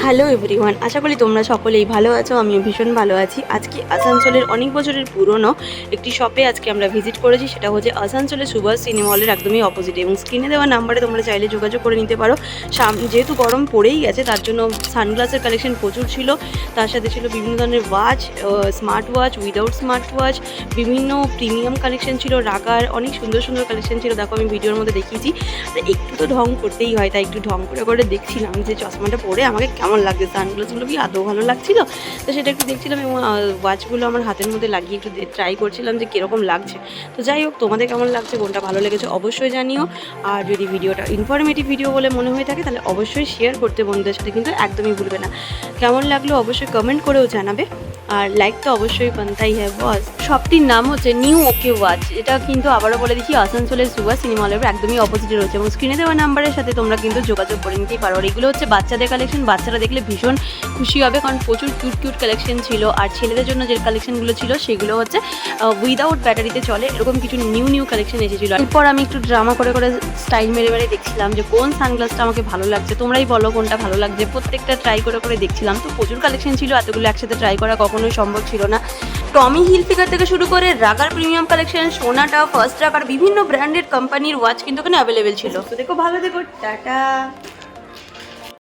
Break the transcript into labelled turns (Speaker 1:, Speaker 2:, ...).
Speaker 1: Hello everyone, আশা করি তোমরা সকলেই ভালো আছো। আমিও ভীষণ ভালো আছি। আজকে আসানসোলের অনেক বছরের পুরনো একটি শপে আজকে আমরা ভিজিট করেছি। সেটা হচ্ছে আসানসোলের সুভাষ সিনেমা হলের একদমই অপোজিটে, এবং স্ক্রিনে দেওয়া নাম্বারে তোমরা চাইলে যোগাযোগ করে নিতে পারো। যেহেতু গরম পড়েই গেছে, তার জন্য সানগ্লাসের কালেকশন প্রচুর ছিল। তার সাথে ছিল বিভিন্ন ধরনের watch, smart watch, without smart watch, বিভিন্ন প্রিমিয়াম কালেকশন ছিল, রাগার অনেক সুন্দর সুন্দর কালেকশন ছিল। দেখো, আমি ভিডিওর মধ্যে দেখিয়েছি। একটু তো ঢং করতেই হয়, তাই একটু ঢং করে করে দেখছিলাম যে চশমাটা পরে আমাকে কেমন লাগছে, সানগ্লাসগুলো কি আদৌ ভালো লাগছিল। তো সেটা একটু দেখছিলাম, এবং ওয়াচগুলো আমার হাতের মধ্যে লাগিয়ে একটু ট্রাই করছিলাম যে কীরকম লাগছে। তো যাই হোক, তোমাদের কেমন লাগছে, কোনটা ভালো লেগেছে অবশ্যই জানিও। আর যদি ভিডিওটা ইনফরমেটিভ ভিডিও বলে মনে হয়ে থাকে, তাহলে অবশ্যই শেয়ার করতে বন্ধুদের সাথে কিন্তু একদমই ভুলবে না। কেমন লাগলো অবশ্যই কমেন্ট করেও জানাবে। আর লাইক তো অবশ্যই বানতাই হ্যাঁ বস। শপটির নাম হচ্ছে নিউ ওকে ওয়াচ। এটা কিন্তু আবারও বলে দিচ্ছি, আসানসোলের সুভাষ সিনেমা হলের একদমই অপোজিটে রয়েছে, এবং স্ক্রিনে দেওয়া নাম্বারের সাথে তোমরা কিন্তু যোগাযোগ করে নিতেই পারো। আর এগুলো হচ্ছে বাচ্চাদের কালেকশন। বাচ্চারা দেখলে ভীষণ খুশি হবে, কারণ প্রচুর কিউট কিউট কালেকশন ছিল। আর ছেলেদের জন্য যে কালেকশনগুলো ছিল সেগুলো হচ্ছে উইদাউট ব্যাটারিতে চলে, এরকম কিছু নিউ নিউ কালেকশন এসেছিলো। এরপর আমি একটু ড্রামা করে করে স্টাইল মেরে মেরে দেখছিলাম যে কোন সানগ্লাসটা আমাকে ভালো লাগছে। তোমরাই বলো কোনটা ভালো লাগছে। প্রত্যেকটা ট্রাই করে করে দেখছিলাম। তো প্রচুর কালেকশন ছিল, এতগুলো একসাথে ট্রাই করা কখনোই সম্ভব ছিল না। টমি হিলফিগার থেকে শুরু করে রাগার প্রিমিয়াম কালেকশন, সোনাটা, ফার্স্ট রাগার, বিভিন্ন ব্র্যান্ডেড কোম্পানির ওয়াচ কিন্তু এখানে অ্যাভেলেবেল ছিল। তো দেখো, ভালো দেখো, টাটা।